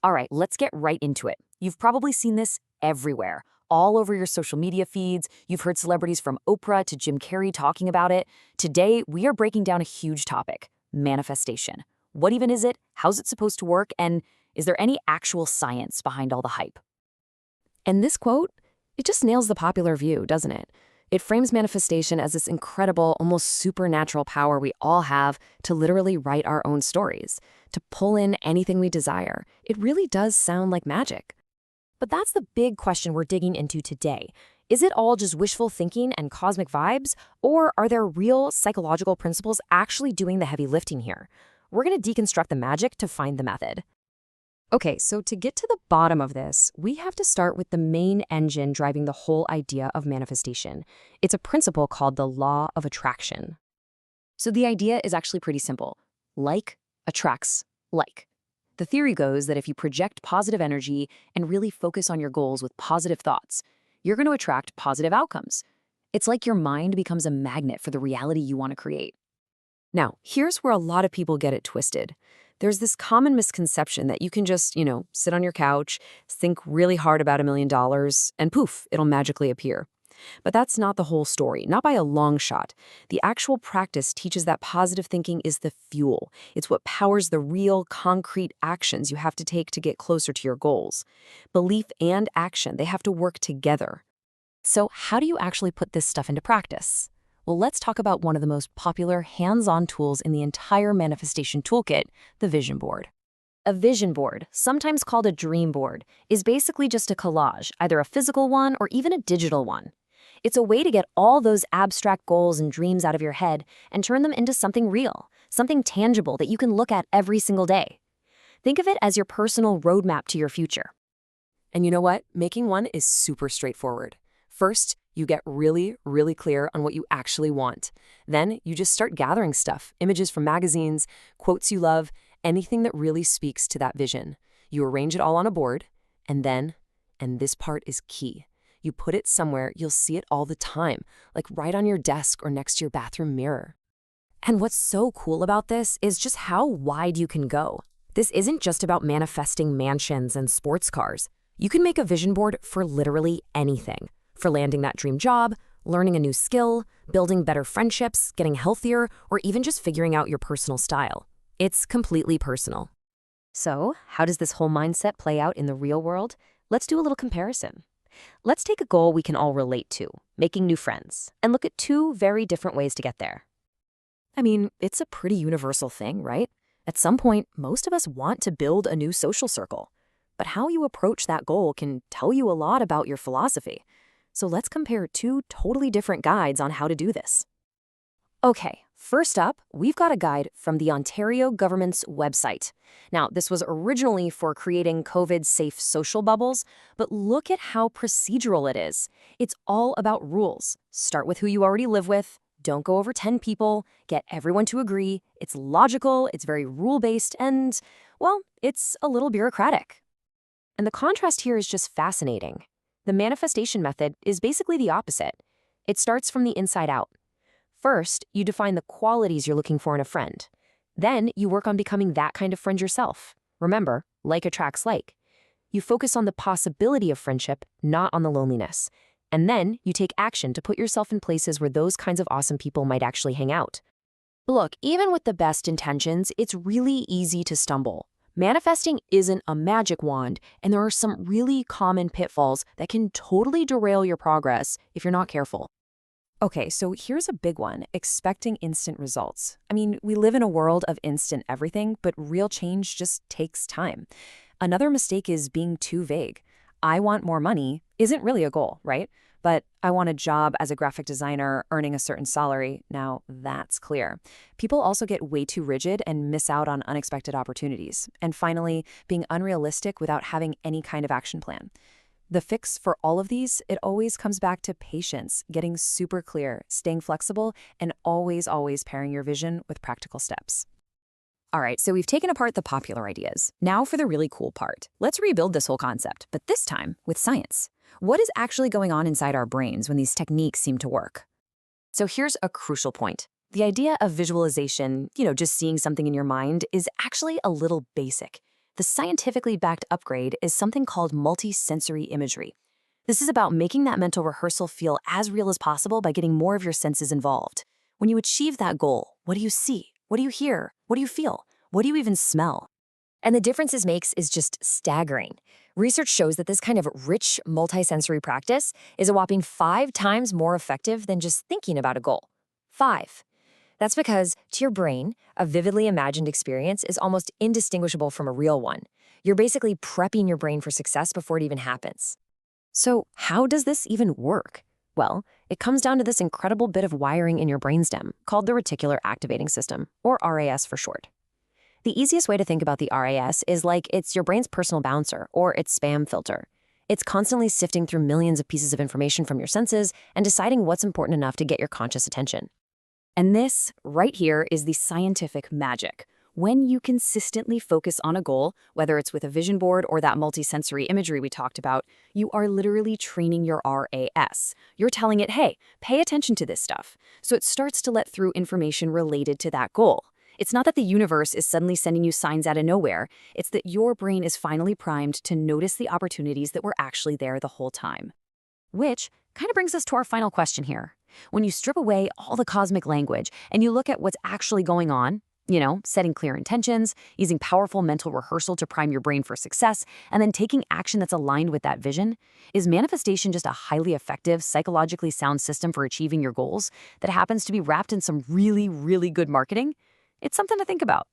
All right, let's get right into it. You've probably seen this everywhere, all over your social media feeds. You've heard celebrities from Oprah to Jim Carrey talking about it. Today, we are breaking down a huge topic: manifestation. What even is it? How's it supposed to work? And is there any actual science behind all the hype? And this quote, it just nails the popular view, doesn't it? It frames manifestation as this incredible, almost supernatural power we all have to literally write our own stories, to pull in anything we desire. It really does sound like magic. But that's the big question we're digging into today. Is it all just wishful thinking and cosmic vibes, or are there real psychological principles actually doing the heavy lifting here? We're going to deconstruct the magic to find the method. Okay, so to get to the bottom of this, we have to start with the main engine driving the whole idea of manifestation. It's a principle called the law of attraction. So the idea is actually pretty simple. Like attracts like. The theory goes that if you project positive energy and really focus on your goals with positive thoughts, you're going to attract positive outcomes. It's like your mind becomes a magnet for the reality you want to create. Now, here's where a lot of people get it twisted. There's this common misconception that you can just, sit on your couch, think really hard about $1 million, and poof, it'll magically appear. But that's not the whole story, not by a long shot. The actual practice teaches that positive thinking is the fuel. It's what powers the real, concrete actions you have to take to get closer to your goals. Belief and action, they have to work together. So how do you actually put this stuff into practice? Well, let's talk about one of the most popular hands-on tools in the entire manifestation toolkit, the vision board. A vision board, sometimes called a dream board, is basically just a collage, either a physical one or even a digital one. It's a way to get all those abstract goals and dreams out of your head and turn them into something real, something tangible that you can look at every single day. Think of it as your personal roadmap to your future. And you know what? Making one is super straightforward. First, you get really, really clear on what you actually want. Then you just start gathering stuff, images from magazines, quotes you love, anything that really speaks to that vision. You arrange it all on a board, and then, and this part is key, you put it somewhere you'll see it all the time, like right on your desk or next to your bathroom mirror. And what's so cool about this is just how wide you can go. This isn't just about manifesting mansions and sports cars. You can make a vision board for literally anything. For landing that dream job, learning a new skill, building better friendships, getting healthier, or even just figuring out your personal style. It's completely personal. So, how does this whole mindset play out in the real world? Let's do a little comparison. Let's take a goal we can all relate to, making new friends, and look at two very different ways to get there. I mean, it's a pretty universal thing, right? At some point, most of us want to build a new social circle. But how you approach that goal can tell you a lot about your philosophy. So let's compare two totally different guides on how to do this. Okay, first up, we've got a guide from the Ontario government's website. Now, this was originally for creating COVID-safe social bubbles, but look at how procedural it is. It's all about rules. Start with who you already live with, don't go over 10 people, get everyone to agree, it's logical, it's very rule-based, and, well, it's a little bureaucratic. And the contrast here is just fascinating. The manifestation method is basically the opposite. It starts from the inside out. First, you define the qualities you're looking for in a friend. Then, you work on becoming that kind of friend yourself. Remember, like attracts like. You focus on the possibility of friendship, not on the loneliness. And then, you take action to put yourself in places where those kinds of awesome people might actually hang out. Look, even with the best intentions, it's really easy to stumble. Manifesting isn't a magic wand, and there are some really common pitfalls that can totally derail your progress if you're not careful. Okay, so here's a big one, expecting instant results. I mean, we live in a world of instant everything, but real change just takes time. Another mistake is being too vague. I want more money isn't really a goal, right? But I want a job as a graphic designer earning a certain salary. Now that's clear. People also get way too rigid and miss out on unexpected opportunities. And finally, being unrealistic without having any kind of action plan. The fix for all of these, it always comes back to patience, getting super clear, staying flexible, and always pairing your vision with practical steps. All right, so we've taken apart the popular ideas. Now for the really cool part. Let's rebuild this whole concept, but this time with science. What is actually going on inside our brains when these techniques seem to work? So here's a crucial point. The idea of visualization, just seeing something in your mind, is actually a little basic. the scientifically backed upgrade is something called multisensory imagery. This is about making that mental rehearsal feel as real as possible by getting more of your senses involved. When you achieve that goal, what do you see? What do you hear? What do you feel? What do you even smell? And the difference this makes is just staggering. Research shows that this kind of rich multisensory practice is a whopping 5 times more effective than just thinking about a goal. 5. That's because, to your brain, a vividly imagined experience is almost indistinguishable from a real one. You're basically prepping your brain for success before it even happens. So, how does this even work? Well, it comes down to this incredible bit of wiring in your brainstem called the reticular activating system, or RAS for short. The easiest way to think about the RAS is like it's your brain's personal bouncer or its spam filter. It's constantly sifting through millions of pieces of information from your senses and deciding what's important enough to get your conscious attention. And this, right here, is the scientific magic. When you consistently focus on a goal, whether it's with a vision board or that multisensory imagery we talked about, you are literally training your RAS. You're telling it, hey, pay attention to this stuff. So it starts to let through information related to that goal. It's not that the universe is suddenly sending you signs out of nowhere. It's that your brain is finally primed to notice the opportunities that were actually there the whole time. Which kind of brings us to our final question here. When you strip away all the cosmic language and you look at what's actually going on, setting clear intentions, using powerful mental rehearsal to prime your brain for success, and then taking action that's aligned with that vision, is manifestation just a highly effective, psychologically sound system for achieving your goals that happens to be wrapped in some really, really good marketing? It's something to think about.